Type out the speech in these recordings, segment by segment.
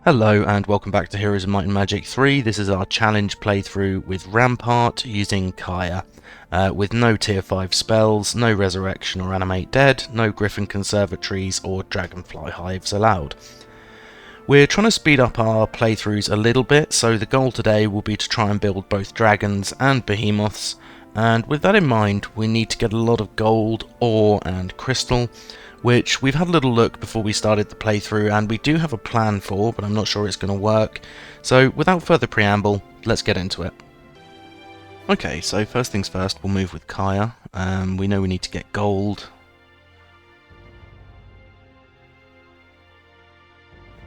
Hello and welcome back to Heroes of Might and Magic 3. This is our challenge playthrough with Rampart using Kyrre. With no tier 5 spells, no resurrection or animate dead, no griffin conservatories or dragonfly hives allowed. We're trying to speed up our playthroughs a little bit, so the goal today will be to try and build both dragons and behemoths, and with that in mind we need to get a lot of gold, ore and crystal, which we've had a little look before we started the playthrough and we do have a plan for, but I'm not sure it's going to work. So without further preamble, let's get into it. Okay, so first things first, we'll move with Kyrre. We know we need to get gold.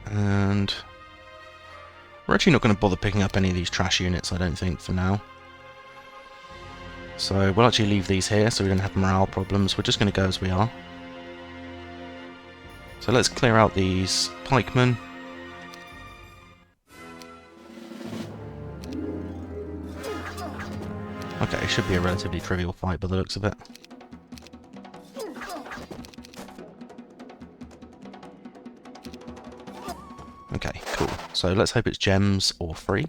And we're actually not going to bother picking up any of these trash units, I don't think, for now. So we'll actually leave these here so we don't have morale problems. We're just going to go as we are. So let's clear out these pikemen. Okay, it should be a relatively trivial fight by the looks of it. Okay, cool. So let's hope it's gems or free.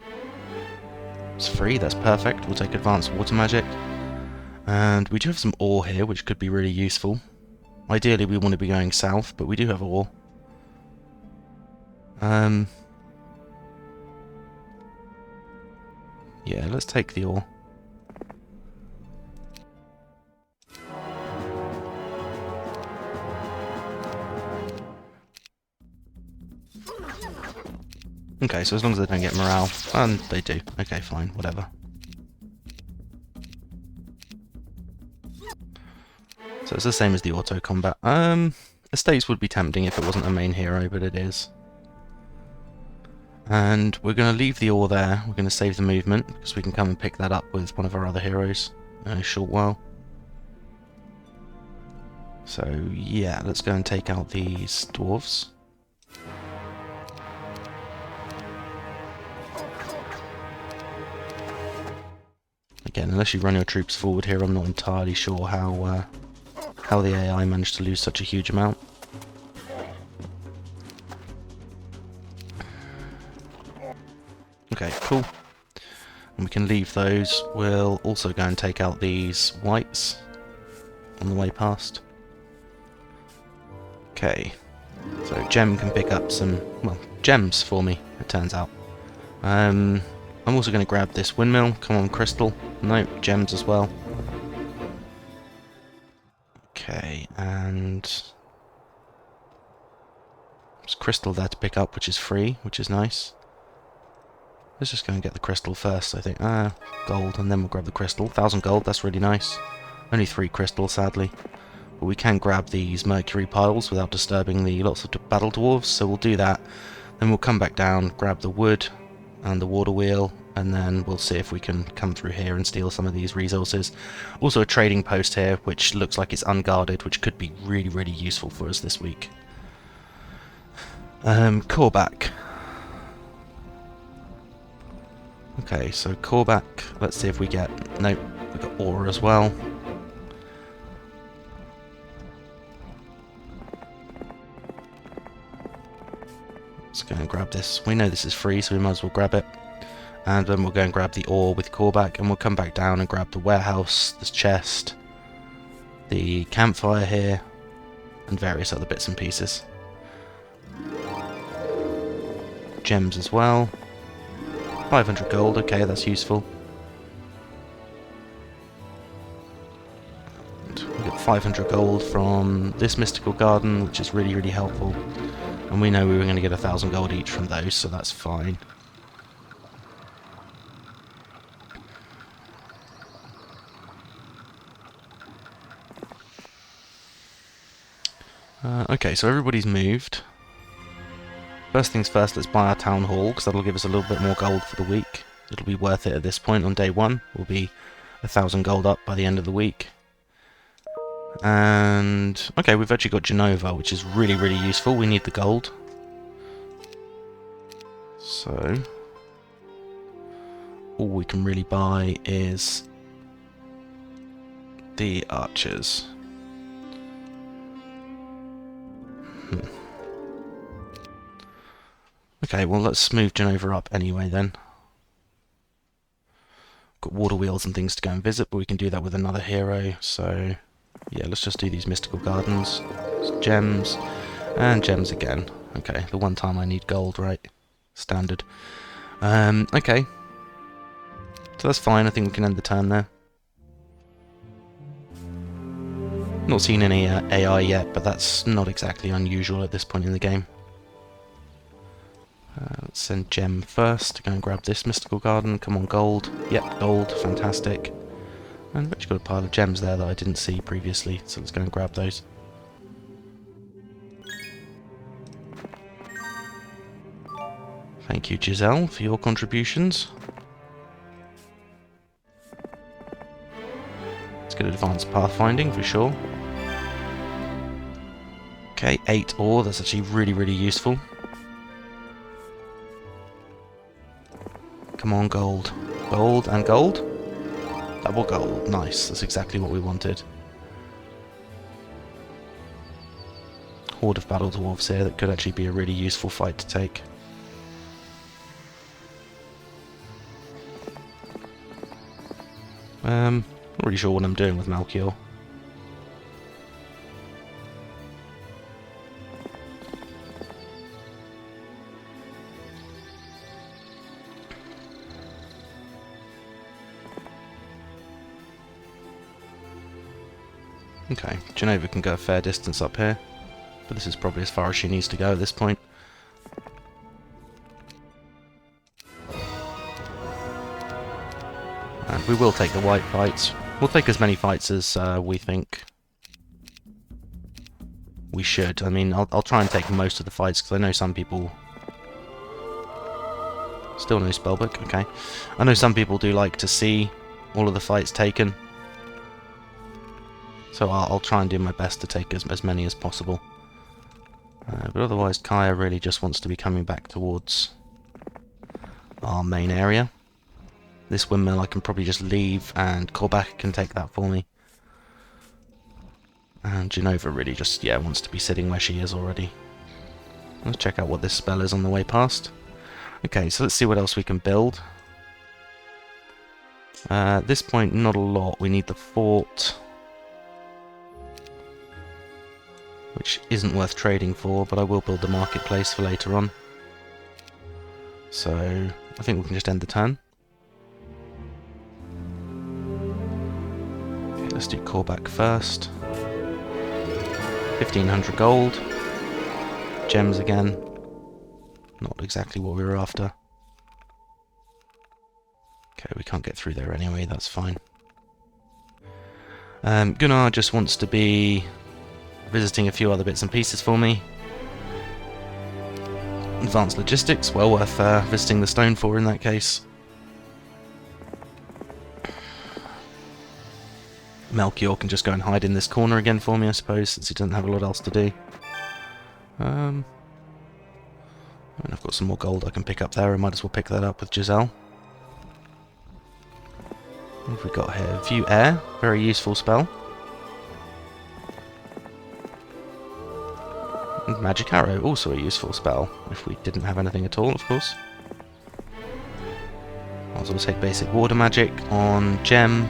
It's free, that's perfect. We'll take advanced water magic. And we do have some ore here, which could be really useful. Ideally we want to be going south, but we do have ore. Yeah, let's take the ore. Okay, so as long as they don't get morale, and they do. Okay, fine, whatever. So it's the same as the auto combat. Estates would be tempting if it wasn't a main hero, but it is. And we're going to leave the ore there. We're going to save the movement, because we can come and pick that up with one of our other heroes in a short while. So yeah, let's go and take out these dwarves. Again, unless you run your troops forward here, I'm not entirely sure how the AI managed to lose such a huge amount. Okay, cool. And we can leave those. We'll also go and take out these whites on the way past. Okay, so Gem can pick up some, well, gems for me, it turns out. I'm also going to grab this windmill. Come on, crystal. Nope, gems as well. Okay, and there's crystal there to pick up, which is free, which is nice. Let's just go and get the crystal first, I think. Gold, and then we'll grab the crystal. 1,000 gold, that's really nice. Only 3 crystals, sadly. But we can grab these mercury piles without disturbing the lots of battle dwarves, so we'll do that. Then we'll come back down, grab the wood and the water wheel, and then we'll see if we can come through here and steal some of these resources. Also a trading post here, which looks like it's unguarded, which could be really, really useful for us this week. Callback. Okay, so callback. Let's see if we get... Nope, we got ore as well. Let's go and grab this. We know this is free, so we might as well grab it. And then we'll go and grab the ore with callback, and we'll come back down and grab the warehouse, this chest, the campfire here, and various other bits and pieces. Gems as well. 500 gold, okay, that's useful. And we get 500 gold from this mystical garden, which is really, really helpful. And we know we were going to get 1,000 gold each from those, so that's fine. Okay, so everybody's moved. First things first, let's buy our town hall, because that'll give us a little bit more gold for the week. It'll be worth it at this point on day 1. We'll be 1,000 gold up by the end of the week. And okay, we've actually got Genova, which is really, really useful. We need the gold. So all we can really buy is the archers. Okay, well let's move Genova up anyway then. Got water wheels and things to go and visit, but we can do that with another hero, so yeah, let's just do these mystical gardens. Gems, and gems again. Okay, the one time I need gold, right? Standard. Okay. So that's fine, I think we can end the turn there. Not seen any AI yet, but that's not exactly unusual at this point in the game. Let's send Gem first to go and grab this mystical garden. Come on, gold. Yep, gold. Fantastic. And we've actually got a pile of gems there that I didn't see previously, so let's go and grab those. Thank you, Giselle, for your contributions. Let's get advanced pathfinding for sure. Okay, 8 ore. That's actually really, really useful. Come on, gold. Gold and gold. Double gold. Nice. That's exactly what we wanted. Horde of battle dwarves here. That could actually be a really useful fight to take. Not really sure what I'm doing with Malchior. Okay, Genova can go a fair distance up here, but this is probably as far as she needs to go at this point. And we will take the white fights. We'll take as many fights as we think we should. I mean, I'll try and take most of the fights, because I know some people... Still no spellbook, okay. I know some people do like to see all of the fights taken. So I'll try and do my best to take as many as possible. But otherwise, Kyrre really just wants to be coming back towards our main area. This windmill I can probably just leave, and Korbach can take that for me. And Genova really just, yeah, wants to be sitting where she is already. Let's check out what this spell is on the way past. Okay, so let's see what else we can build. At this point, not a lot. We need the fort, which isn't worth trading for, but I will build the marketplace for later on. So I think we can just end the turn. Okay, let's do Korbach first. 1500 gold. Gems again. Not exactly what we were after. Okay, we can't get through there anyway, that's fine. Gunnar just wants to be visiting a few other bits and pieces for me. Advanced logistics, well worth visiting the stone for in that case. Melchior can just go and hide in this corner again for me, I suppose, since he doesn't have a lot else to do. I mean, I've got some more gold I can pick up there. I might as well pick that up with Giselle. What have we got here? View Air, very useful spell. And Magic Arrow, also a useful spell, if we didn't have anything at all, of course. I'll also take basic water magic on Gem.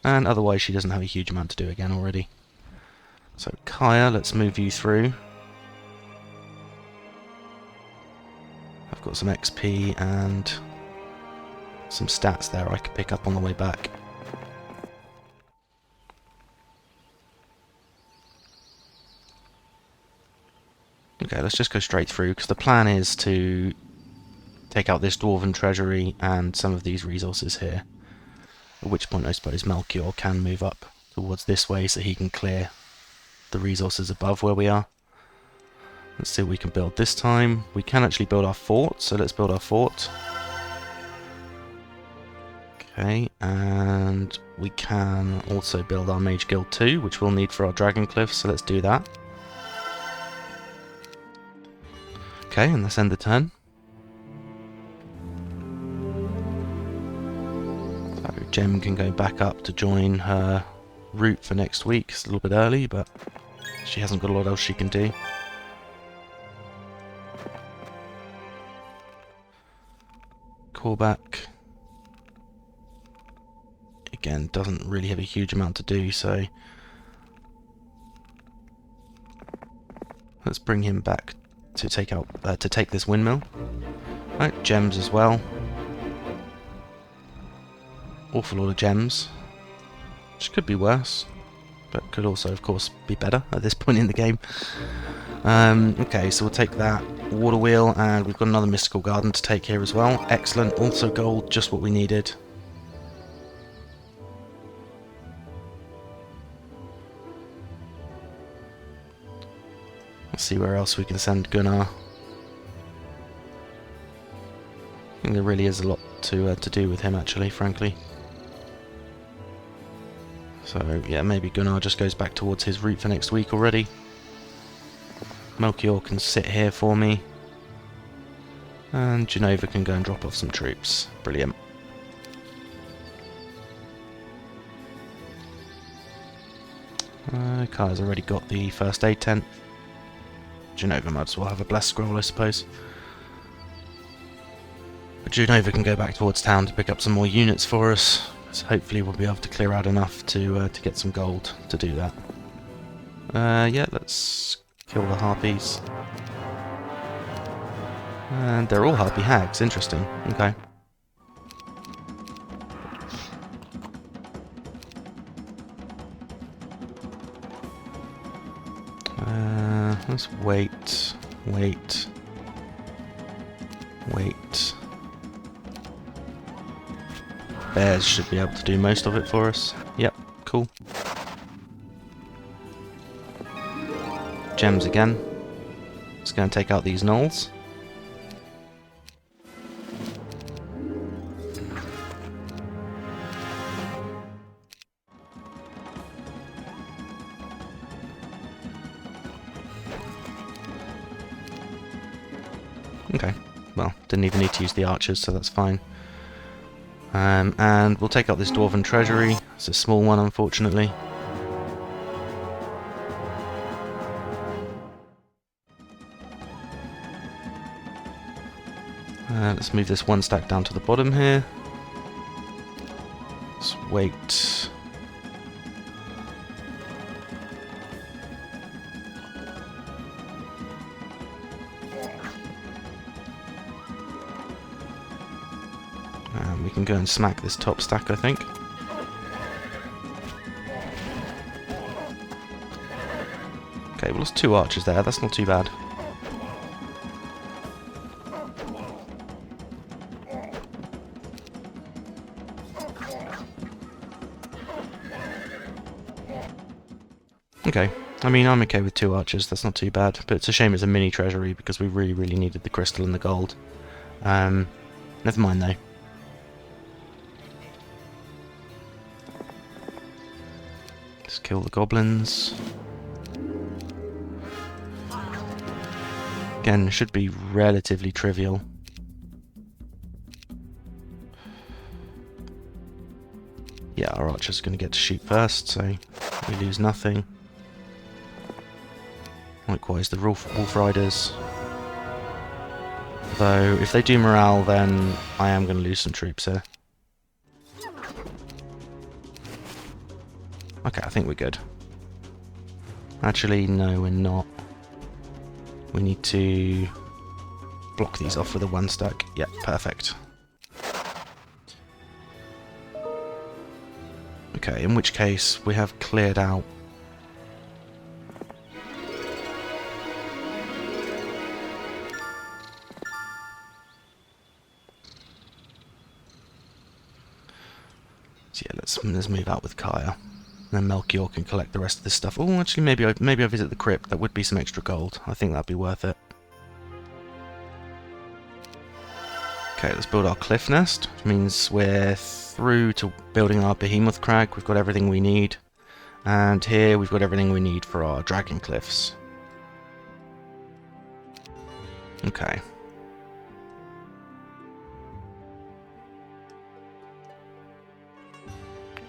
And otherwise she doesn't have a huge amount to do again already. So Kyrre, let's move you through. I've got some XP and some stats there I could pick up on the way back. Okay, let's just go straight through, because the plan is to take out this Dwarven Treasury and some of these resources here. At which point I suppose Melchior can move up towards this way so he can clear the resources above where we are. Let's see what we can build this time. We can actually build our fort, so let's build our fort. Okay, and we can also build our Mage Guild 2, which we'll need for our Dragon Cliff, so let's do that. Okay, and let's end the turn. So Gem can go back up to join her route for next week. It's a little bit early, but she hasn't got a lot else she can do. Callback. Again, doesn't really have a huge amount to do, so let's bring him back to take this windmill. Right, gems as well. Awful lot of gems, which could be worse, but could also, of course, be better at this point in the game. Okay, so we'll take that water wheel, and we've got another mystical garden to take here as well. Excellent, also gold, just what we needed. Let's see where else we can send Gunnar. I think there really is a lot to do with him, actually, frankly. So, yeah, maybe Gunnar just goes back towards his route for next week already. Melchior can sit here for me. And Genova can go and drop off some troops. Brilliant. Kai's already got the first aid tent. Genova might as well have a blessed scroll, I suppose. But Genova can go back towards town to pick up some more units for us. So hopefully we'll be able to clear out enough to get some gold to do that. Yeah, let's kill the harpies. And they're all harpy hags, interesting. Okay. Let's wait. Bears should be able to do most of it for us. Yep, cool. Gems again. Let's go and take out these gnolls. Okay, well, didn't even need to use the archers, so that's fine. And we'll take out this dwarven treasury. It's a small one, unfortunately. Let's move this one stack down to the bottom here. Let's wait. We can go and smack this top stack, I think. Okay, well, there's 2 archers there. That's not too bad. Okay. I mean, I'm okay with 2 archers. That's not too bad. But it's a shame it's a mini treasury because we really, really needed the crystal and the gold. Never mind, though. Let's kill the goblins. Again, should be relatively trivial. Yeah, our archer's going to get to shoot first, so we lose nothing. Likewise, the Wolf Riders. Though, if they do morale, then I am going to lose some troops here. Okay, I think we're good. Actually, no, we're not. We need to block these off with a 1 stack. Yep, perfect. Okay, in which case we have cleared out. So yeah, let's move out with Kyrre. And then Melchior can collect the rest of this stuff. Oh, actually, maybe I visit the crypt. That would be some extra gold. I think that'd be worth it. Okay, let's build our cliff nest, which means we're through to building our behemoth crag. We've got everything we need. And here we've got everything we need for our dragon cliffs. Okay.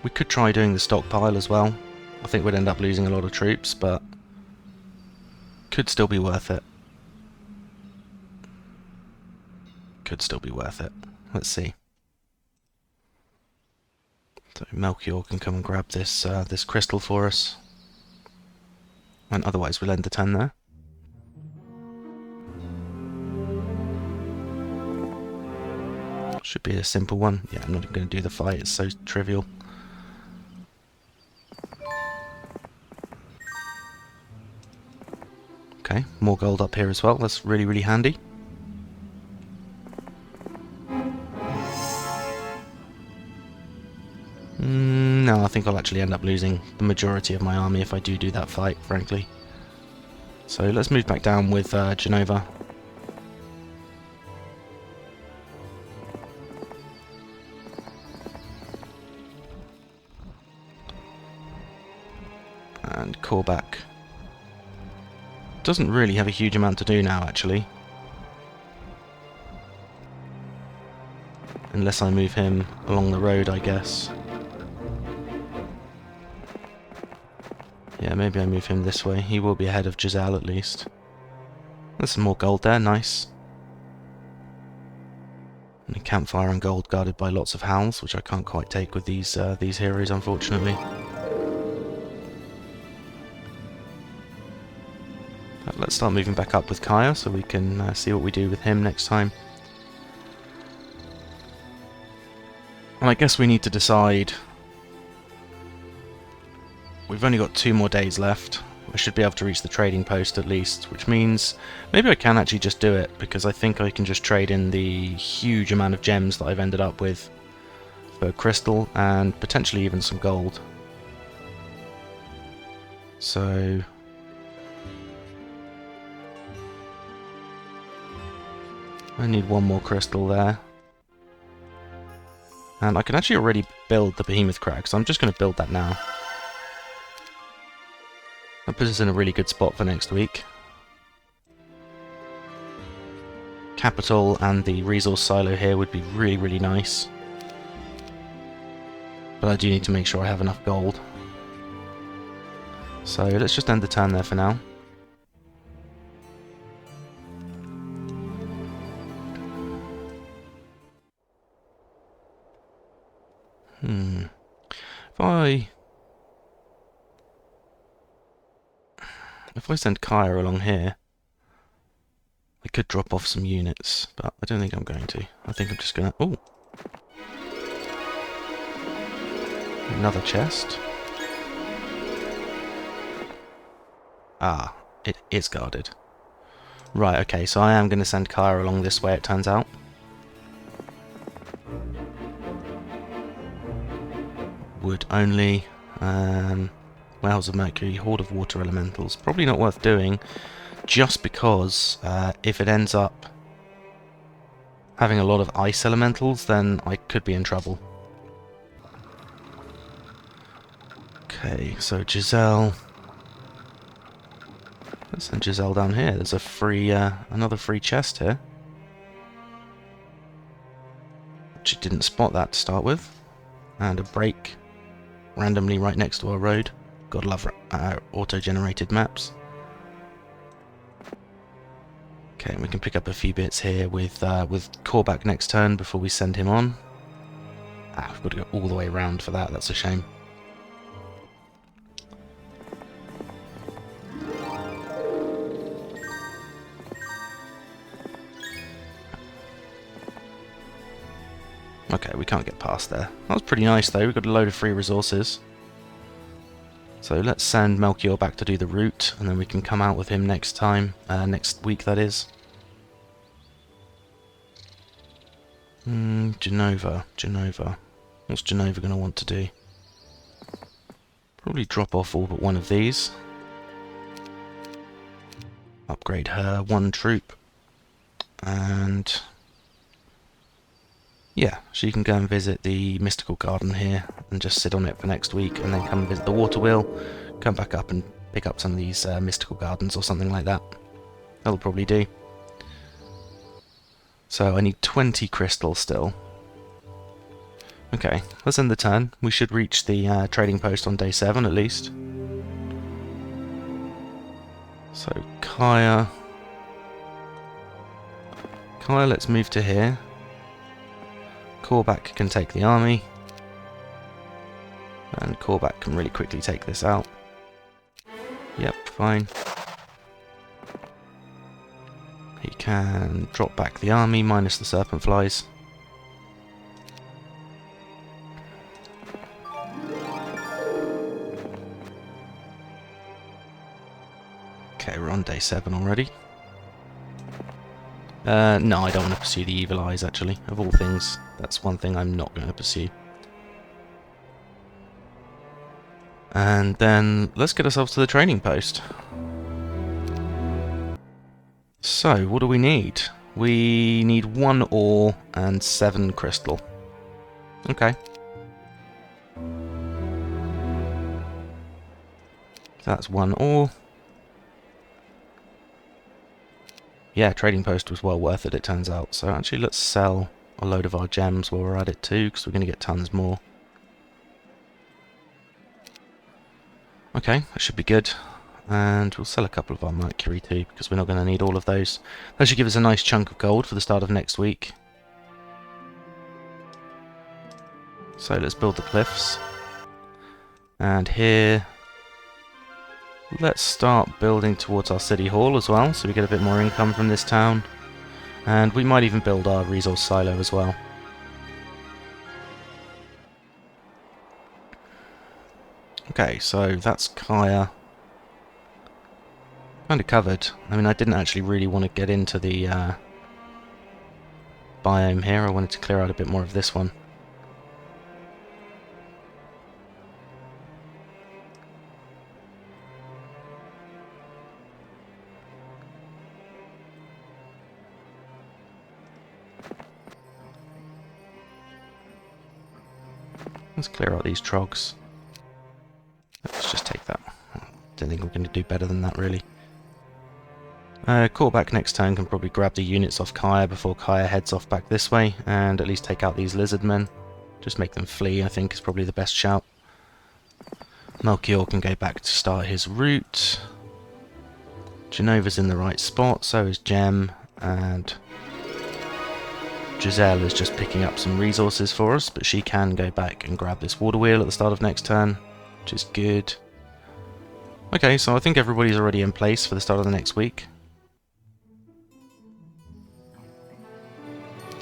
We could try doing the stockpile as well. I think we'd end up losing a lot of troops, but could still be worth it. Could still be worth it. let's see. So Melchior can come and grab this this crystal for us. And otherwise we'll end the turn there. Should be a simple one. Yeah, I'm not even going to do the fight, it's so trivial. Okay, more gold up here as well, that's really, really handy. No, I think I'll actually end up losing the majority of my army if I do that fight, frankly. So let's move back down with Genova. And Korbak. Doesn't really have a huge amount to do now, actually. Unless I move him along the road, I guess. Yeah, maybe I move him this way. He will be ahead of Giselle at least. There's some more gold there, nice. And a campfire and gold guarded by lots of howls, which I can't quite take with these heroes, unfortunately. But let's start moving back up with Kyrre so we can see what we do with him next time. And I guess we need to decide. We've only got 2 more days left. I should be able to reach the trading post at least, which means maybe I can actually just do it, because I think I can just trade in the huge amount of gems that I've ended up with for crystal and potentially even some gold. So I need 1 more crystal there. And I can actually already build the behemoth crag, so I'm just going to build that now. That puts us in a really good spot for next week. Capital and the resource silo here would be really, really nice. But I do need to make sure I have enough gold. So let's just end the turn there for now. If I send Kyrre along here, I could drop off some units, but I don't think I'm going to. I think I'm just going to... Oh! Another chest. Ah, it is guarded. Right, okay, so I am going to send Kyrre along this way, it turns out. Wood only. Wells of Mercury, Horde of Water Elementals. Probably not worth doing, just because if it ends up having a lot of Ice Elementals, then I could be in trouble. Okay, so Giselle. Let's send Giselle down here. There's a free, another free chest here. She didn't spot that to start with. And a break randomly right next to our road. God love auto-generated maps. Okay, we can pick up a few bits here with Korbak next turn before we send him on. Ah, we've got to go all the way around for that. That's a shame. Okay, we can't get past there. That was pretty nice though. We've got a load of free resources. So let's send Melchior back to do the route, and then we can come out with him next time, next week that is. Genova. What's Genova going to want to do? Probably drop off all but one of these. Upgrade her 1 troop. And yeah, she can go and visit the mystical garden here and just sit on it for next week, and then come and visit the water wheel, come back up and pick up some of these mystical gardens or something like that. That'll probably do. So I need 20 crystals still. Okay, let's end the turn. We should reach the trading post on day 7 at least. So Kyrre, let's move to here. Callback can take the army. And Callback can really quickly take this out. Yep, fine. He can drop back the army minus the serpent flies. Okay, we're on day 7 already. No, I don't want to pursue the evil eyes, actually. Of all things, that's one thing I'm not going to pursue. And then, let's get ourselves to the trading post. So, what do we need? We need 1 ore and 7 crystal. Okay. So that's 1 ore. Yeah, trading post was well worth it, it turns out. So actually, let's sell a load of our gems while we're at it too, because we're going to get tons more. Okay, that should be good. And we'll sell a couple of our mercury too, because we're not going to need all of those. That should give us a nice chunk of gold for the start of next week. So let's build the cliffs. And here, let's start building towards our city hall as well, so we get a bit more income from this town. And we might even build our resource silo as well. Okay, so that's Kyrre. Kind of covered. I mean, I didn't actually really want to get into the biome here. I wanted to clear out a bit more of this one. Let's clear out these trogs. Let's just take that. Don't think we're going to do better than that, really. Callback next turn can probably grab the units off Kyrre before Kyrre heads off back this way, and at least take out these lizard men. Just make them flee, I think, is probably the best shout. Melchior can go back to start his route. Genova's in the right spot, so is Gem, and Giselle is just picking up some resources for us, but she can go back and grab this water wheel at the start of next turn, which is good. Okay, so I think everybody's already in place for the start of the next week.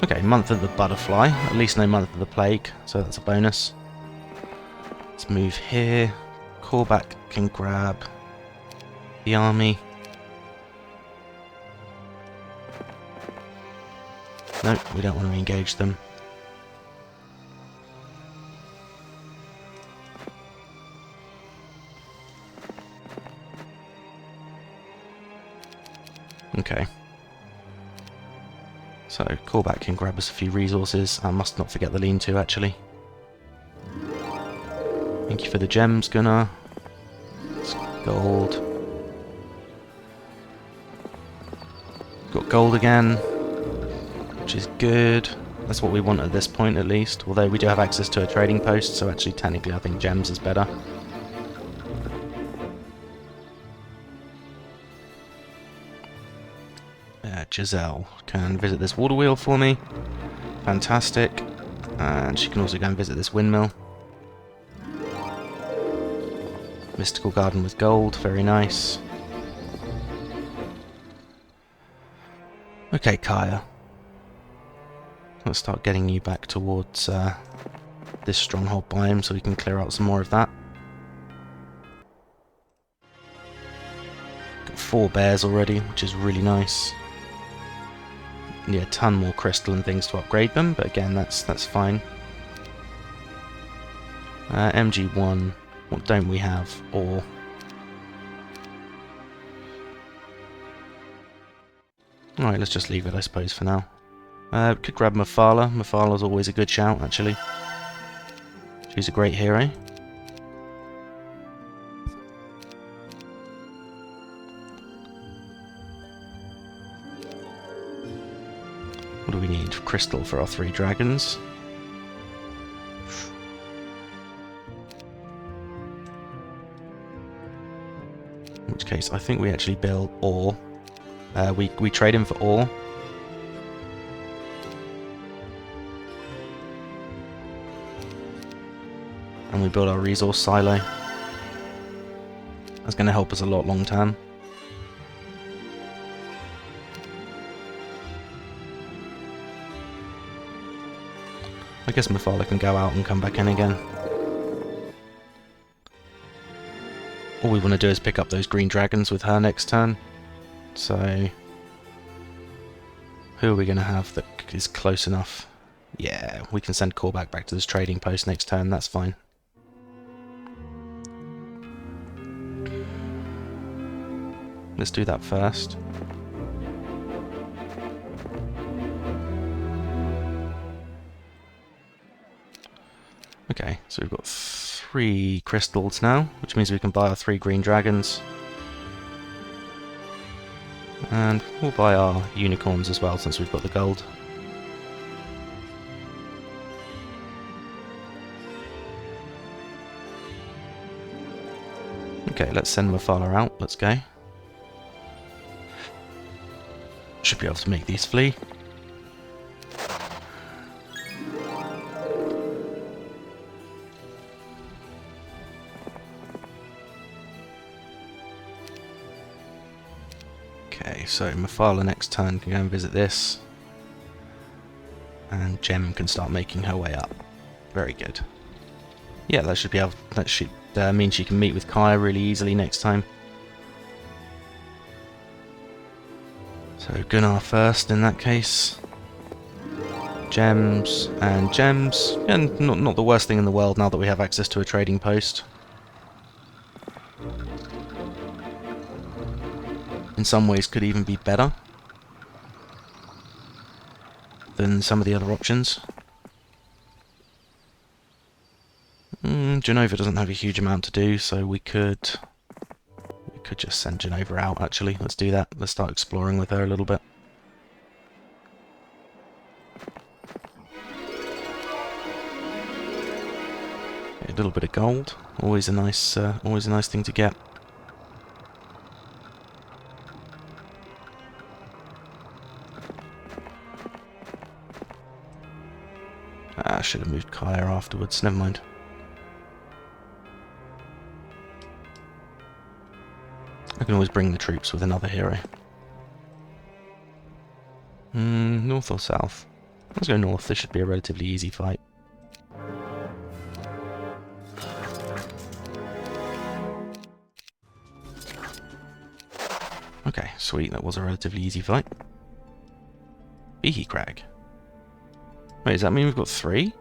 Okay, month of the butterfly, at least no month of the plague, so that's a bonus. Let's move here. Callback can grab the army. No, we don't want to engage them. Okay. So, Callback can grab us a few resources. I must not forget the lean-to, actually. Thank you for the gems, Gunnar. It's gold. Got gold again, which is good. That's what we want at this point, at least. Although we do have access to a trading post, so actually, technically, I think gems is better. Giselle can visit this water wheel for me. Fantastic. And she can also go and visit this windmill. Mystical garden with gold, very nice. Okay, Kyrre. Let's start getting you back towards this stronghold biome so we can clear out some more of that. Got 4 bears already, which is really nice. Need a ton more crystal and things to upgrade them, but again, that's fine. MG1, what don't we have? Ore. Alright, let's just leave it, I suppose, for now. Could grab Mafala. Mafala's always a good shout, actually. She's a great hero. What do we need? Crystal for our 3 dragons. In which case, I think we actually build ore. We trade him for ore. and we build our resource silo. That's going to help us a lot long term. I guess Mephala can go out and come back in again. All we want to do is pick up those green dragons with her next turn. So, who are we going to have that is close enough? Yeah, we can send Kyrre back to this trading post next turn, that's fine. Let's do that first. Okay, so we've got 3 crystals now, which means we can buy our 3 green dragons. And we'll buy our unicorns as well, since we've got the gold. Okay, let's send Mephala out, let's go. Should be able to make these flee. Okay, so Mephala next turn can go and visit this. And Gem can start making her way up. Very good. Yeah, that should mean she can meet with Kyrre really easily next time. So Gunnar first in that case. Gems and gems. And not the worst thing in the world now that we have access to a trading post. In some ways could even be better than some of the other options. Genova doesn't have a huge amount to do, so we could just send Genova out, actually. Let's do that. Let's start exploring with her a little bit. A little bit of gold. Always a nice thing to get. I should have moved Kyrre afterwards. Never mind. I can always bring the troops with another hero. North or south? Let's go north. This should be a relatively easy fight. Okay, sweet. That was a relatively easy fight. Behe Crag. Wait, does that mean we've got 3?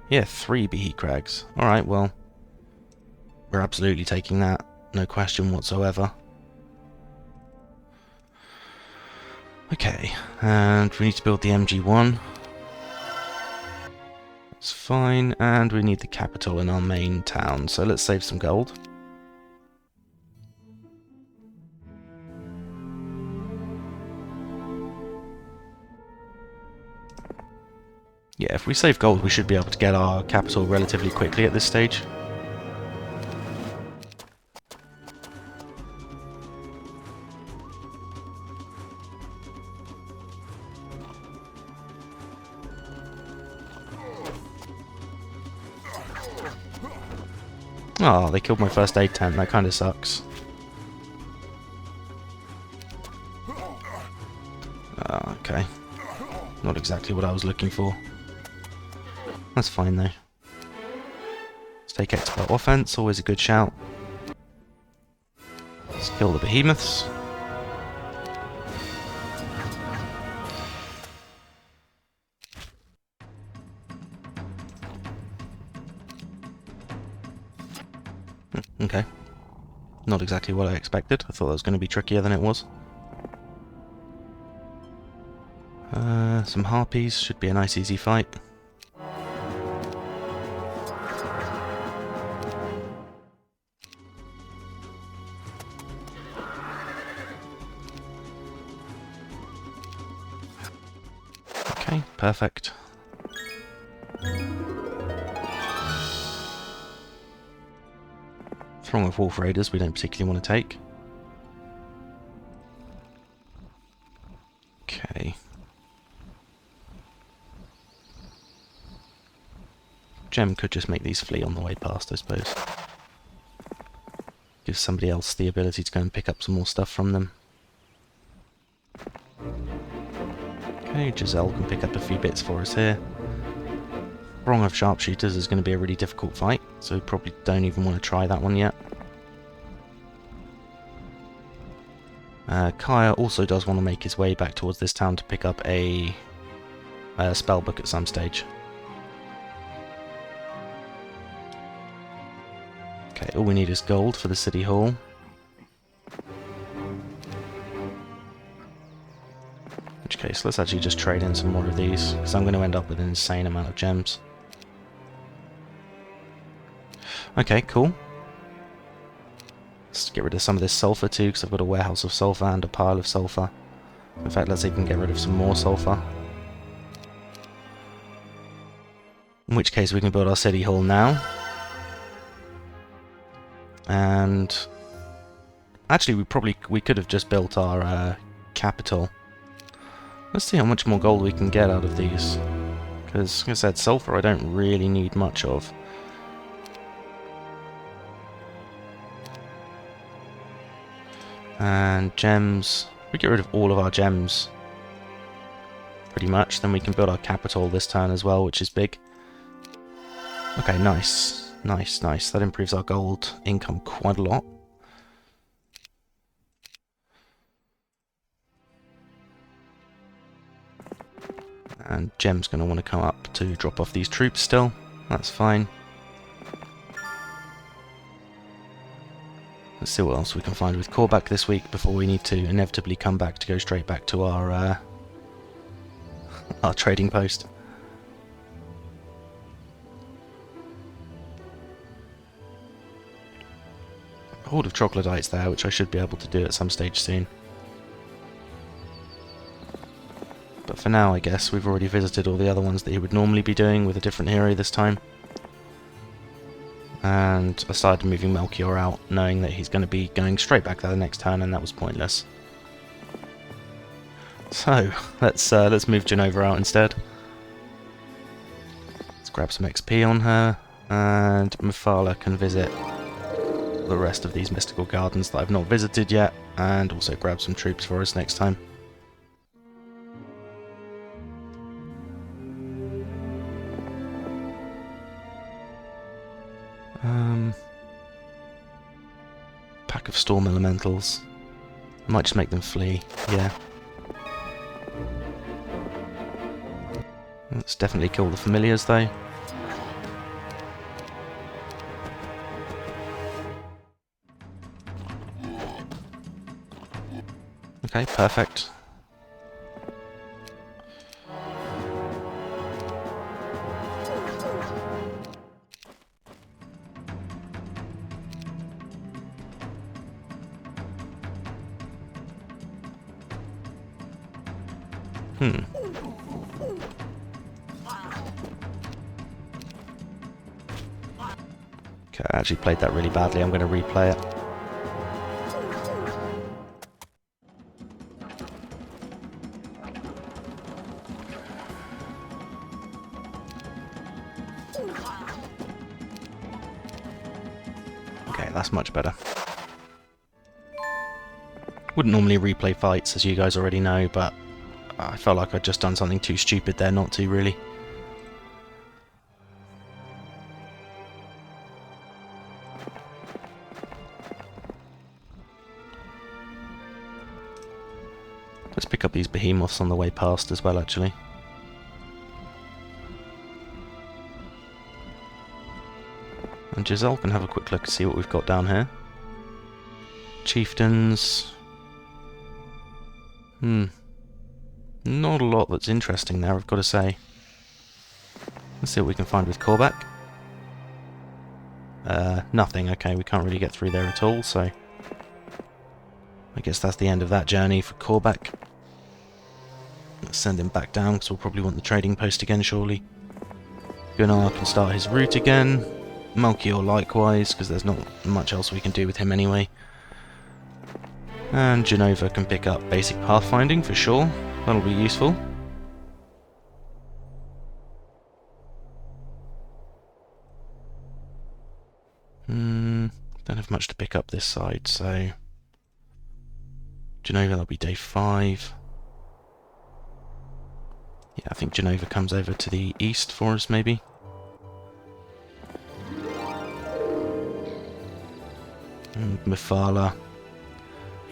Yeah, 3 Behe Crags. Alright, well, we're absolutely taking that. No question whatsoever. Okay, and we need to build the MG1. That's fine, and we need the capital in our main town, so let's save some gold. Yeah, if we save gold, we should be able to get our capital relatively quickly at this stage. Oh, they killed my first aid tent. That kind of sucks. Okay. Not exactly what I was looking for. That's fine, though. Let's take expert offense. Always a good shout. Let's kill the behemoths. Okay. Not exactly what I expected. I thought that was going to be trickier than it was. Some harpies. Should be a nice easy fight. Okay, perfect. Throng of Wolf Raiders we don't particularly want to take. Okay. Gem could just make these flee on the way past, I suppose. Gives somebody else the ability to go and pick up some more stuff from them. Okay, Giselle can pick up a few bits for us here. Throng of sharpshooters is going to be a really difficult fight, so we probably don't even want to try that one yet. Kyrre also does want to make his way back towards this town to pick up a spell book at some stage. Okay, all we need is gold for the city hall. In which case, let's actually just trade in some more of these, because I'm going to end up with an insane amount of gems. Okay, cool. Let's get rid of some of this sulfur too, because I've got a warehouse of sulfur and a pile of sulfur. In fact, let's even get rid of some more sulfur. In which case we can build our city hall now. And actually we could have just built our capital. Let's see how much more gold we can get out of these. Because, like I said, sulfur I don't really need much of. And gems, we get rid of all of our gems pretty much, then we can build our capital this turn as well, which is big. Okay, nice, nice, nice. That improves our gold income quite a lot. And Gem's going to want to come up to drop off these troops still. That's fine. Let's see what else we can find with Korvac this week before we need to inevitably come back to go straight back to our trading post. A horde of troglodytes there, which I should be able to do at some stage soon. But for now, I guess we've already visited all the other ones that he would normally be doing with a different hero this time. And I started moving Melchior out, knowing that he's going to be going straight back there the next turn, and that was pointless. So, let's move Genova out instead. Let's grab some XP on her, and Mephala can visit the rest of these mystical gardens that I've not visited yet, and also grab some troops for us next time. Pack of storm elementals. Might just make them flee, yeah. Let's definitely kill the familiars though. Okay, perfect. Okay, I actually played that really badly. I'm going to replay it. Okay, that's much better. Wouldn't normally replay fights, as you guys already know, but I felt like I'd just done something too stupid there not to, really. Let's pick up these behemoths on the way past as well, actually. And Giselle can have a quick look and see what we've got down here. Chieftains. Not a lot that's interesting there, I've got to say. Let's see what we can find with Korvac. Nothing. Okay, we can't really get through there at all, so I guess that's the end of that journey for Korvac. Let's send him back down, because we'll probably want the trading post again, surely. Gunnar can start his route again. Melchior likewise, because there's not much else we can do with him anyway. And Genova can pick up basic pathfinding for sure. That'll be useful. Don't have much to pick up this side, so Genova, that'll be day 5. Yeah, I think Genova comes over to the east for us, maybe. And Mephala.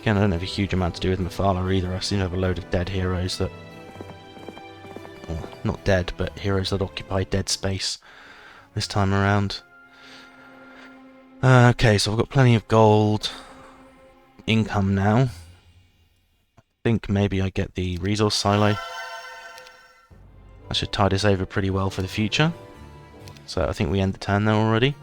Again, I don't have a huge amount to do with Mephala either. I seem to have a load of dead heroes that... Well, not dead, but heroes that occupy dead space this time around. Okay, so I've got plenty of gold income now. I think maybe I get the resource silo. That should tide us over pretty well for the future. So I think we end the turn there already.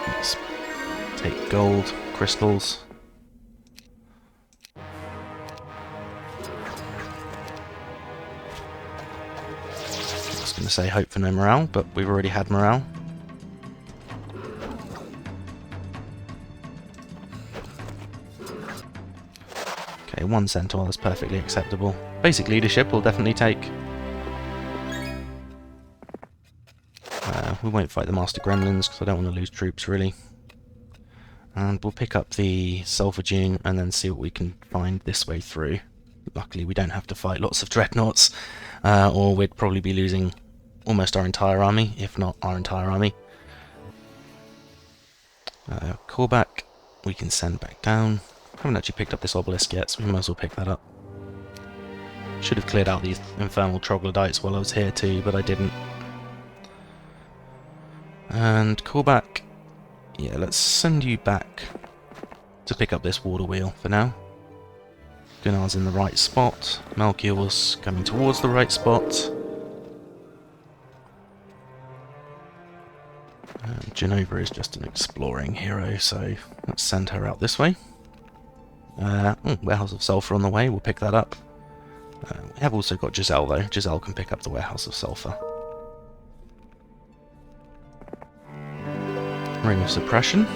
Let's take gold, crystals. I was going to say hope for no morale, but we've already had morale. Okay, 1 centaur is perfectly acceptable. Basic leadership we'll definitely take. We won't fight the Master Gremlins because I don't want to lose troops really. And we'll pick up the Sulphur Dune and then see what we can find this way through. Luckily we don't have to fight lots of dreadnoughts, or we'd probably be losing almost our entire army, if not our entire army. Callback, we can send back down. Haven't actually picked up this obelisk yet, so we might as well pick that up. Should have cleared out these infernal troglodytes while I was here too, but I didn't. And callback. Yeah, let's send you back to pick up this water wheel for now. Gunnar's in the right spot. Melchior's coming towards the right spot. And Genova is just an exploring hero, so let's send her out this way. Warehouse of Sulphur on the way, we'll pick that up. We have also got Giselle though. Giselle can pick up the Warehouse of Sulphur. Ring of Suppression.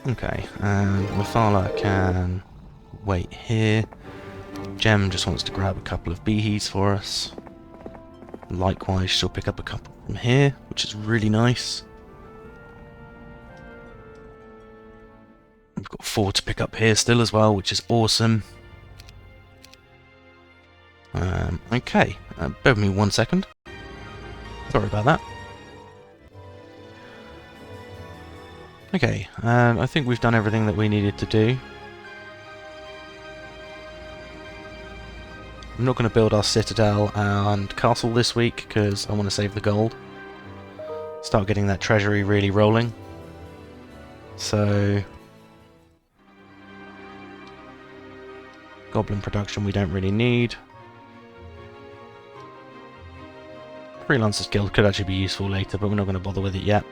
Okay, and Mephala can wait here. Gem just wants to grab a couple of beehies for us. Likewise, she'll pick up a couple from here, which is really nice. We've got 4 to pick up here still as well, which is awesome. Okay, bear with me 1 second. Sorry about that. Okay, I think we've done everything that we needed to do. I'm not going to build our citadel and castle this week because I want to save the gold. Start getting that treasury really rolling. So... Goblin production we don't really need. Freelancer's Guild could actually be useful later, but we're not going to bother with it yet.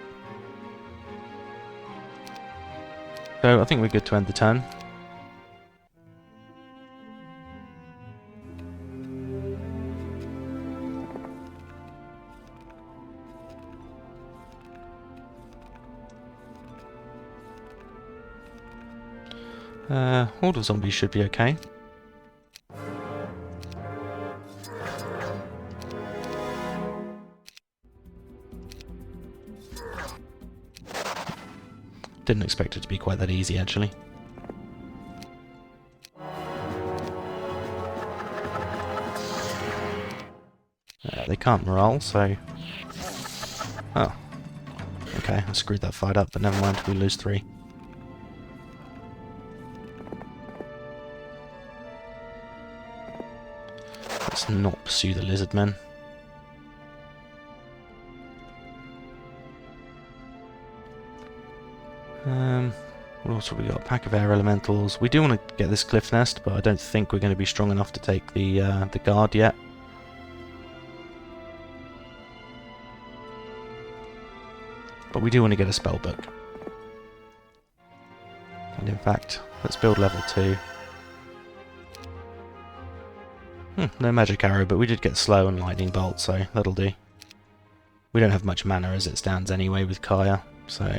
So I think we're good to end the turn. Horde of zombies should be okay. Didn't expect it to be quite that easy, actually. They can't morale, so... Oh. Okay, I screwed that fight up, but never mind, we lose 3. Let's not pursue the lizard men. What else have we got? Pack of air elementals. We do want to get this cliff nest, but I don't think we're going to be strong enough to take the guard yet. But we do want to get a spell book. And in fact, let's build level 2. No magic arrow, but we did get slow and lightning bolt, so that'll do. We don't have much mana as it stands anyway with Kyrre, so...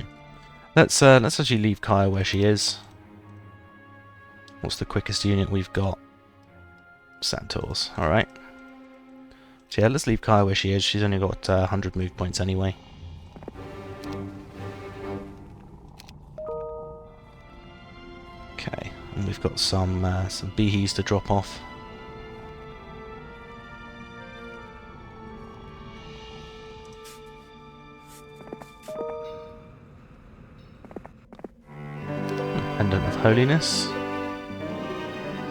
Let's actually leave Kyrre where she is. What's the quickest unit we've got? Centaurs. Alright. So yeah, let's leave Kyrre where she is. She's only got 100 move points anyway. Okay, and we've got some beehies to drop off. Pendant of Holiness.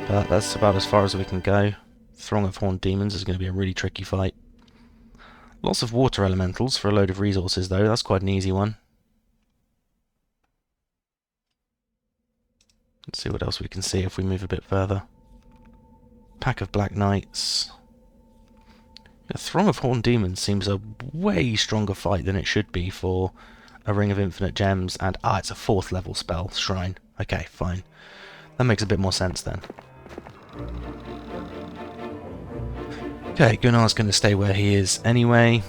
But that's about as far as we can go. Throng of Horned Demons is going to be a really tricky fight. Lots of water elementals for a load of resources though, that's quite an easy one. Let's see what else we can see if we move a bit further. Pack of Black Knights. A Throng of Horned Demons seems a way stronger fight than it should be for a Ring of Infinite Gems, and it's a 4th level spell, Shrine. Okay, fine. That makes a bit more sense then. Okay, Gunnar's going to stay where he is anyway.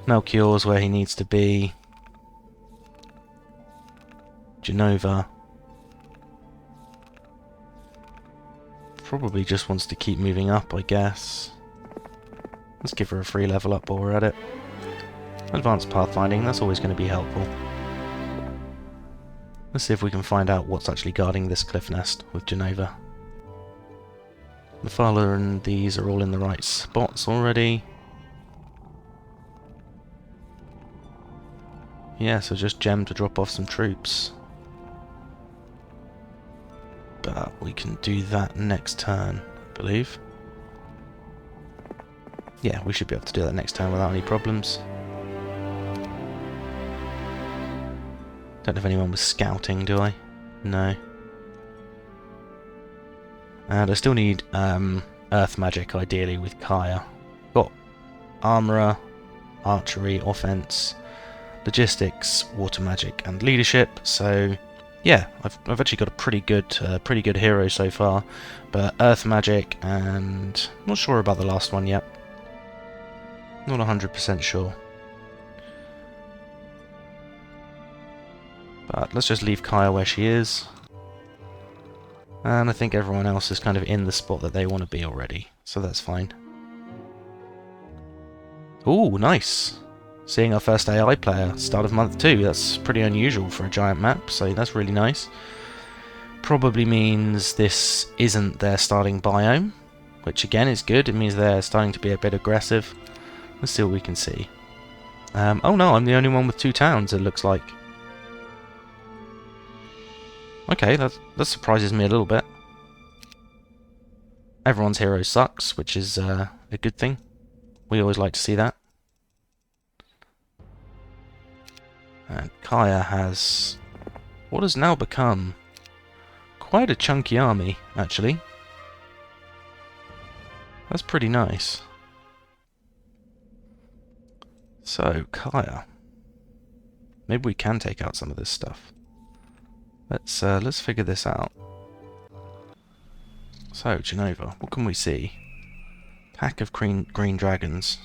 Melchior's where he needs to be. Genova probably just wants to keep moving up, I guess. Let's give her a free level up while we're at it. Advanced pathfinding, that's always going to be helpful. Let's see if we can find out what's actually guarding this cliff nest with Genova. The Fowler and these are all in the right spots already. Yeah, so just gem to drop off some troops. But we can do that next turn, I believe. Yeah, we should be able to do that next turn without any problems. Don't know if anyone was scouting, do I? No. And I still need Earth Magic, ideally, with Kyrre. Got Armourer, Archery, Offense, Logistics, Water Magic, and Leadership. So, yeah, I've actually got a pretty good hero so far. But Earth Magic, and not sure about the last one yet. Not 100% sure. But let's just leave Kyrre where she is. And I think everyone else is kind of in the spot that they want to be already, so that's fine. Ooh, nice! Seeing our first AI player, start of month 2, that's pretty unusual for a giant map, so that's really nice. Probably means this isn't their starting biome, which again is good, it means they're starting to be a bit aggressive. Let's see what we can see. Oh no, I'm the only one with 2 towns, it looks like. Okay, that surprises me a little bit. Everyone's hero sucks, which is a good thing. We always like to see that. And Kyrre has what has now become quite a chunky army, actually. That's pretty nice. So, Kyrre. Maybe we can take out some of this stuff. Let's figure this out. So, Genova, what can we see? Pack of green dragons.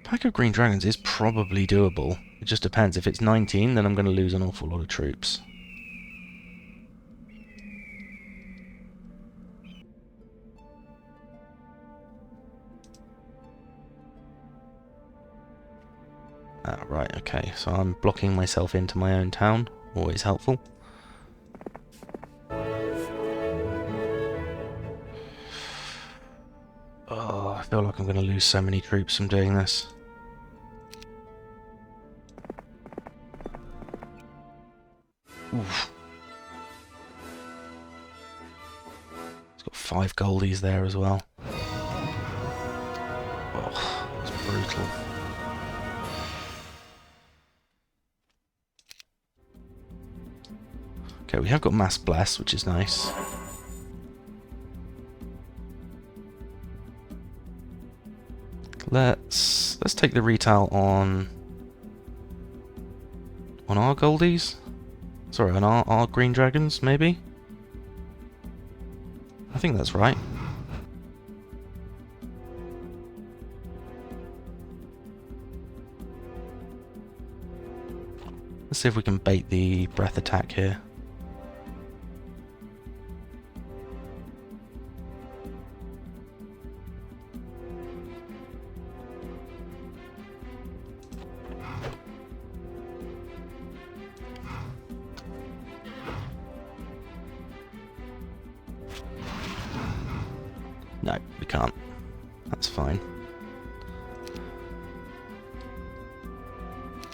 Pack of green dragons is probably doable. It just depends. If it's 19, then I'm going to lose an awful lot of troops. Right, okay, so I'm blocking myself into my own town, always helpful. Oh, I feel like I'm going to lose so many troops from doing this. Oof. It's got 5 goldies there as well. Oh, that's brutal. Okay, we have got Mass Bless, which is nice. Let's take the retail on our goldies. Sorry, on our green dragons, maybe? I think that's right. see if we can bait the breath attack here. No, we can't. That's fine.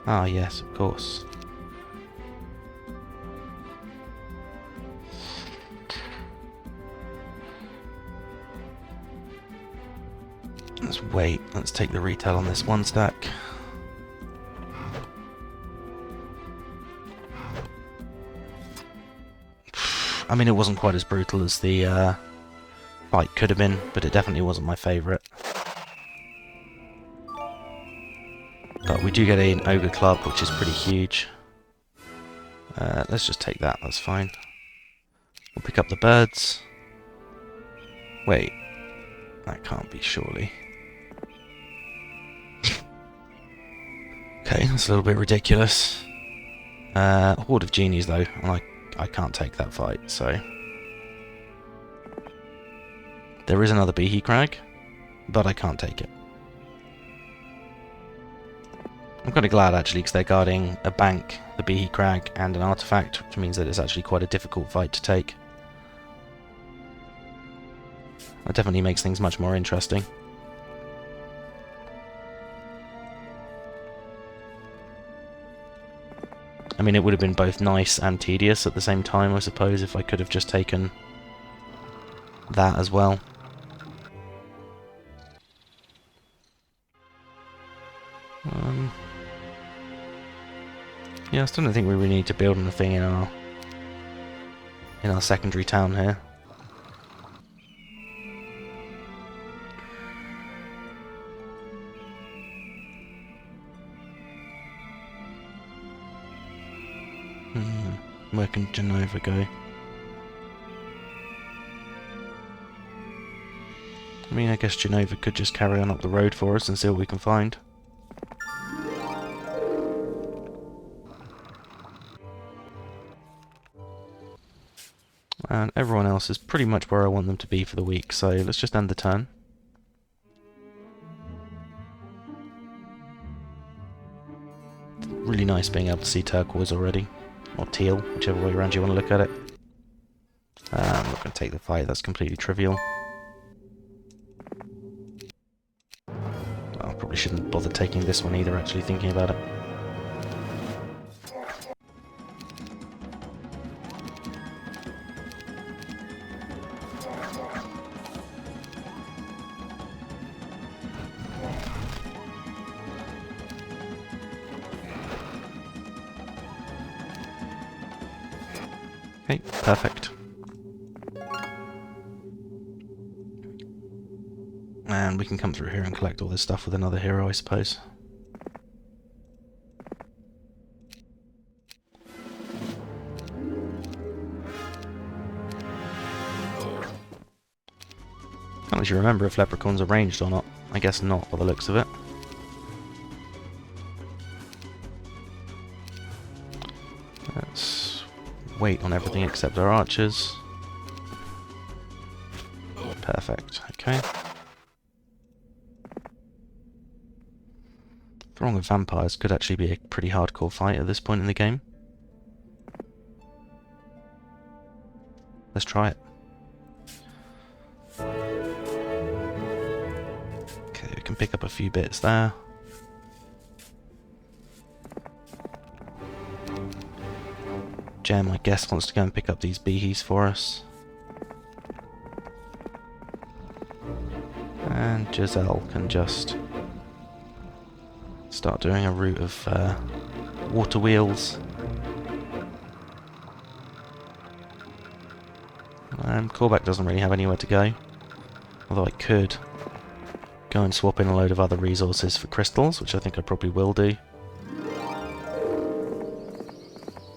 Ah, yes, of course. Let's wait. Let's take the retail on this one stack. I mean, it wasn't quite as brutal as the fight could have been, but it definitely wasn't my favourite. But we do get an ogre club, which is pretty huge. Let's just take that, that's fine. We'll pick up the birds. Wait, that can't be, surely. Okay, that's a little bit ridiculous. Horde of genies, though, and I can't take that fight, so... There is another Behe Crag, but I can't take it. I'm kind of glad, actually, because they're guarding a bank, the Behe Crag, and an artifact, which means that it's actually quite a difficult fight to take. That definitely makes things much more interesting. I mean, it would have been both nice and tedious at the same time, I suppose, if I could have just taken that as well. Yeah, I still don't think we really need to build anything in our secondary town here. Where can Genova go? I mean, I guess Genova could just carry on up the road for us and see what we can find. And everyone else is pretty much where I want them to be for the week, so let's just end the turn. Really nice being able to see turquoise already. Or teal, whichever way around you want to look at it. I'm not going to take the fight, that's completely trivial. I probably shouldn't bother taking this one either, actually, thinking about it. Okay, perfect. And we can come through here and collect all this stuff with another hero, I suppose. Can't actually remember if leprechauns are ranged or not. I guess not, by the looks of it. Let's wait on everything except our archers. Perfect, okay. Throng of vampires could actually be a pretty hardcore fight at this point in the game. Let's try it. Okay, we can pick up a few bits there. Gem, I guess, wants to go and pick up these behes for us. And Giselle can just start doing a route of water wheels. Corback doesn't really have anywhere to go, although I could go and swap in a load of other resources for crystals, which I think I probably will do.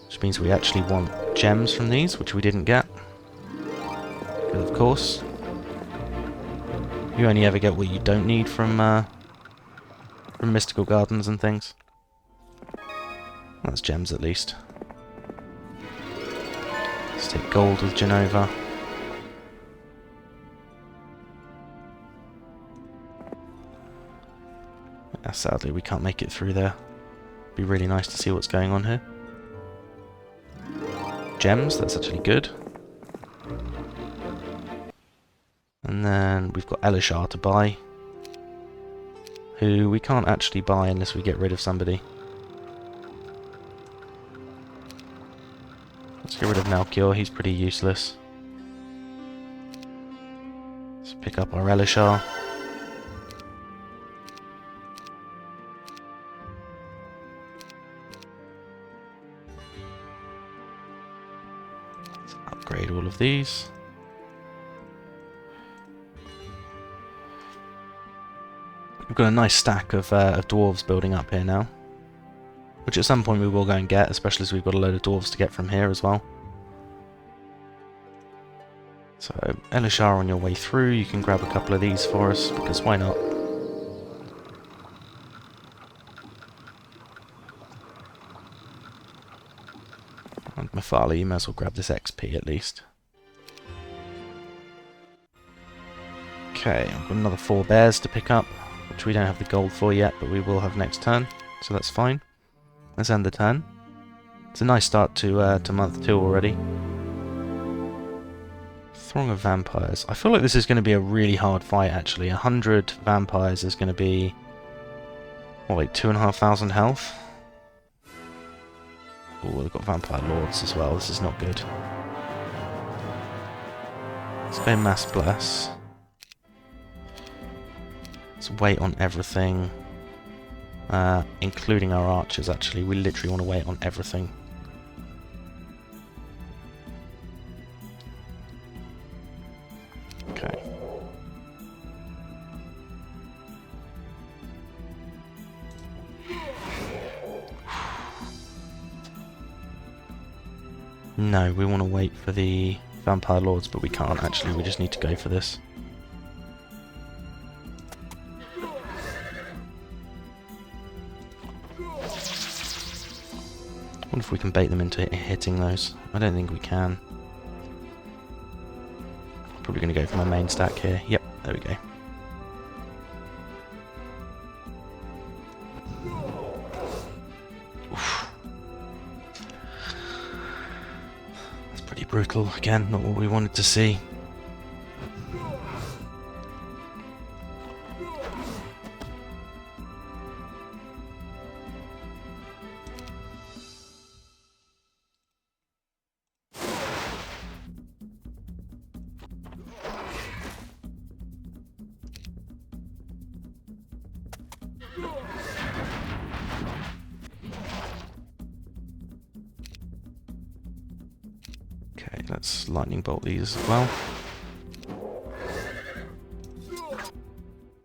Which means we actually want gems from these, which we didn't get. But of course, you only ever get what you don't need from mystical gardens and things. That's gems at least. Let's take gold with Genova. Yeah, sadly we can't make it through there. Be really nice to see what's going on here. Gems, that's actually good. And then we've got Elishar to buy, who we can't actually buy unless we get rid of somebody. Let's get rid of Melchior, he's pretty useless. Let's pick up our Elishar. Let's upgrade all of these. We've got a nice stack of dwarves building up here now, which at some point we will go and get, especially as we've got a load of dwarves to get from here as well. So, Elishar, on your way through, you can grab a couple of these for us, because why not? And Mafala, you might as well grab this XP at least. Okay, I've got another 4 bears to pick up, which we don't have the gold for yet, but we will have next turn, so that's fine. Let's end the turn. It's a nice start to month 2 already. Throng of vampires. I feel like this is going to be a really hard fight, actually. 100 vampires is going to be, what, like 2,500 health? Oh, they've got vampire lords as well. This is not good. Let's go mass bless. Let's wait on everything, including our archers, actually. We literally want to wait on everything. Okay. No, we want to wait for the vampire lords, but we can't actually. We just need to go for this. I wonder if we can bait them into hitting those. I don't think we can. Probably going to go for my main stack here. Yep, there we go. Oof. That's pretty brutal. Again, not what we wanted to see. Okay, let's lightning bolt these as well.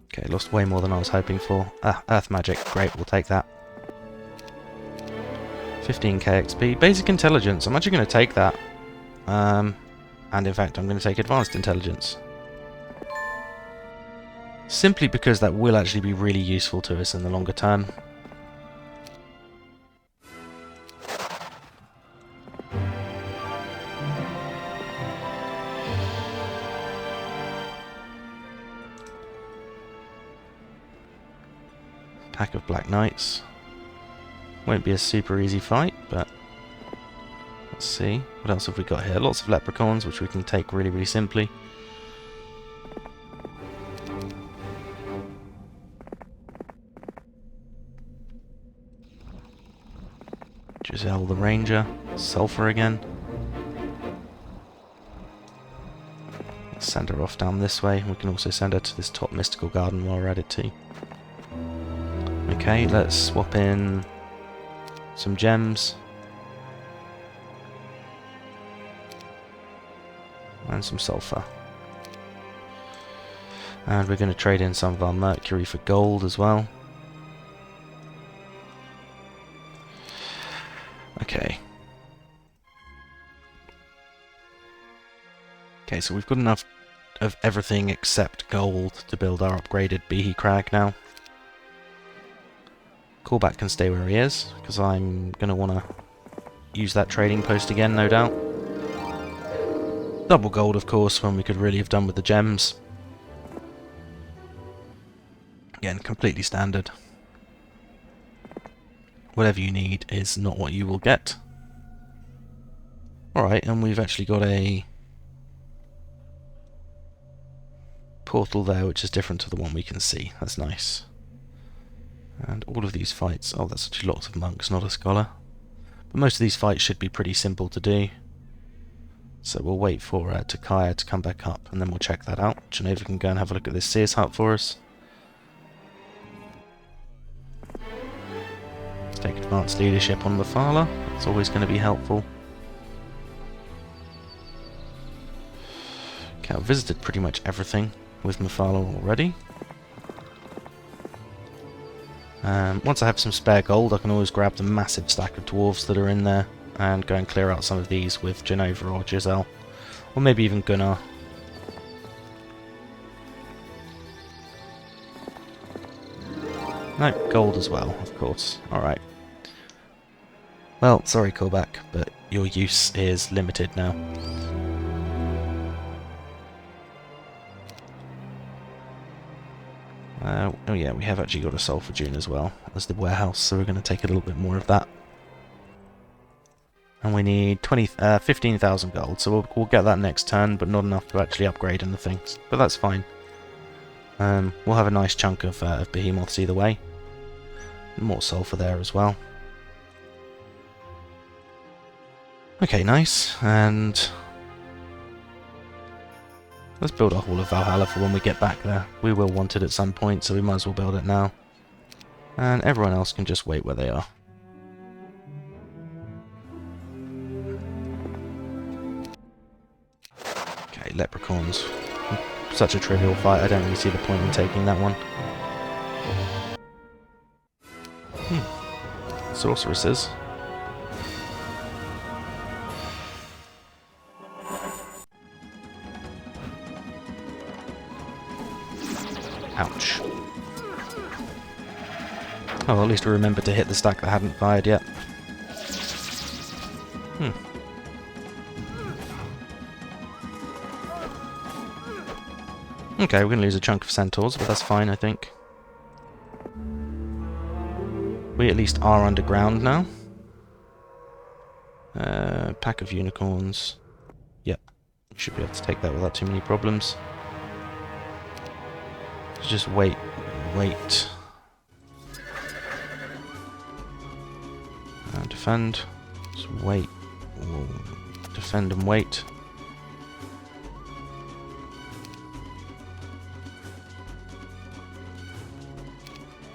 Okay, lost way more than I was hoping for. Earth magic, great, we'll take that. 15k XP. Basic intelligence, I'm actually going to take that. And in fact, I'm going to take advanced intelligence. Simply because that will actually be really useful to us in the longer term. Pack of Black Knights. Won't be a super easy fight, but let's see. What else have we got here? Lots of leprechauns, which we can take really, really simply. Giselle the Ranger. Sulphur again. Let's send her off down this way. We can also send her to this top mystical garden while we're at it too. Okay, let's swap in some gems. And some sulphur. And we're going to trade in some of our mercury for gold as well. Okay. Okay, so we've got enough of everything except gold to build our upgraded Behe Crag now. Callback can stay where he is, because I'm going to want to use that trading post again, no doubt. Double gold, of course, when we could really have done with the gems. Again, completely standard. Whatever you need is not what you will get. Alright, and we've actually got a portal there, which is different to the one we can see. That's nice. And all of these fights... Oh, that's actually lots of monks, not a scholar. But most of these fights should be pretty simple to do. So we'll wait for Kyrre to come back up, and then we'll check that out. Geneva can go and have a look at this Sears hut for us. Let's take advanced leadership on the Mephala. That's always going to be helpful. Okay, I've visited pretty much everything with Mephala already. Once I have some spare gold, I can always grab the massive stack of dwarves that are in there and go and clear out some of these with Genova or Giselle. Or maybe even Gunnar. No, gold as well, of course. Alright. Well, sorry callback, but your use is limited now. Oh yeah, we have actually got a sulfur dune as well as the warehouse, so we're going to take a little bit more of that. And we need 15,000 gold, so we'll get that next turn, but not enough to actually upgrade anything. But that's fine. We'll have a nice chunk of behemoths either way. More sulfur there as well. Okay, nice. And let's build a Hall of Valhalla for when we get back there. We will want it at some point, so we might as well build it now. And everyone else can just wait where they are. Okay, leprechauns. Such a trivial fight, I don't really see the point in taking that one. Sorceresses. Ouch. Oh, well, at least we remembered to hit the stack that hadn't fired yet. Okay, we're going to lose a chunk of centaurs, but that's fine, I think. We at least are underground now. Pack of unicorns. Yep, we should be able to take that without too many problems. Just wait. Defend. Just wait. We'll defend and wait.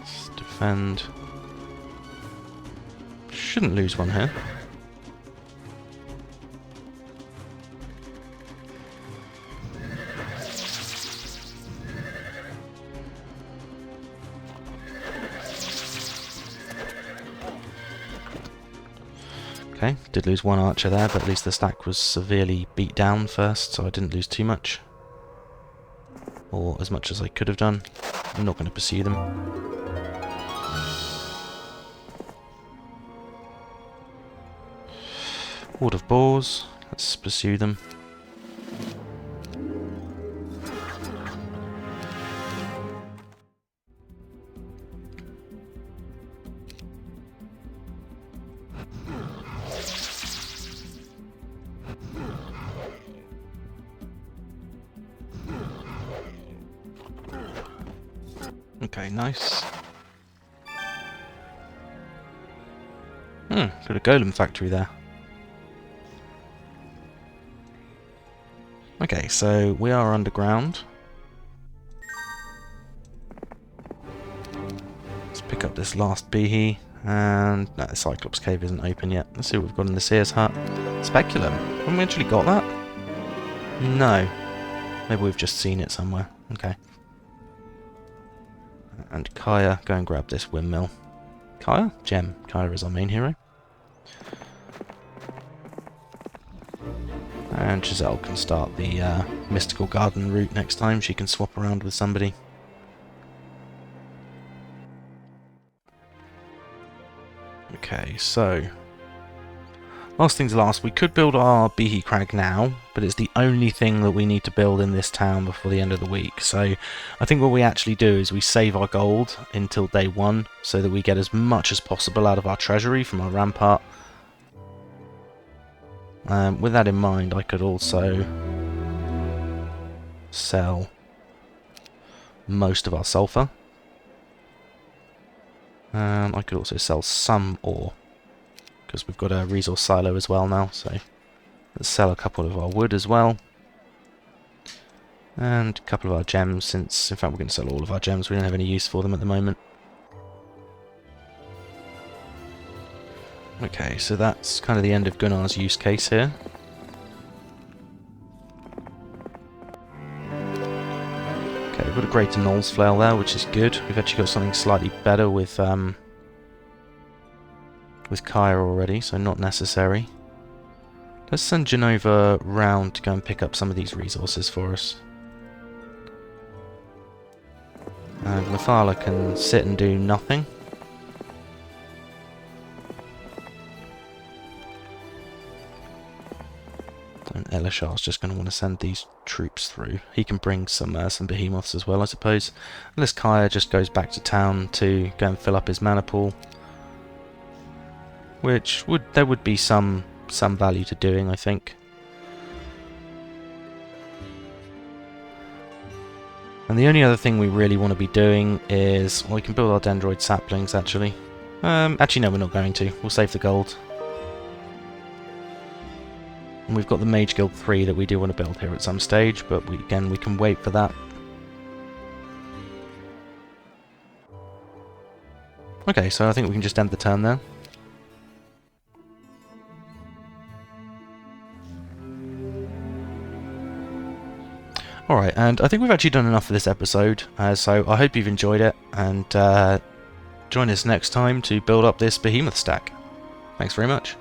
Let's defend. Shouldn't lose one here. Okay, did lose one archer there, but at least the stack was severely beat down first, so I didn't lose too much. Or as much as I could have done. I'm not going to pursue them. Horde of boars, let's pursue them. Okay, nice. Got a golem factory there. Okay, so we are underground. Let's pick up this last behe. And no, the Cyclops Cave isn't open yet. Let's see what we've got in the Sears hut. Speculum. Haven't we actually got that? No. Maybe we've just seen it somewhere. Okay. And Kyrre, go and grab this windmill. Kyrre? Gem. Kyrre is our main hero. And Giselle can start the mystical garden route next time. She can swap around with somebody. Okay, so last things last, we could build our Behe Crag now, but it's the only thing that we need to build in this town before the end of the week. So I think what we actually do is we save our gold until day 1 so that we get as much as possible out of our treasury from our rampart. With that in mind, I could also sell most of our sulfur. I could also sell some ore, because we've got a resource silo as well now, so let's sell a couple of our wood as well. And a couple of our gems, since, in fact, we're going to sell all of our gems. We don't have any use for them at the moment. Okay, so that's kind of the end of Gunnar's use case here. Okay, we've got a greater Knoll's Flail there, which is good. We've actually got something slightly better with Kyrre already, so not necessary. Let's send Genova round to go and pick up some of these resources for us. And Mathala can sit and do nothing. And Elishar's just going to want to send these troops through. He can bring some behemoths as well, I suppose. Unless Kyrre just goes back to town to go and fill up his mana pool. Which there would be some value to doing, I think. And the only other thing we really want to be doing is, well, we can build our dendroid saplings actually. Actually no, we're not going to. We'll save the gold. And we've got the Mage Guild 3 that we do want to build here at some stage, but we can wait for that. Okay, so I think we can just end the turn there. Alright, and I think we've actually done enough for this episode, so I hope you've enjoyed it, and join us next time to build up this behemoth stack. Thanks very much.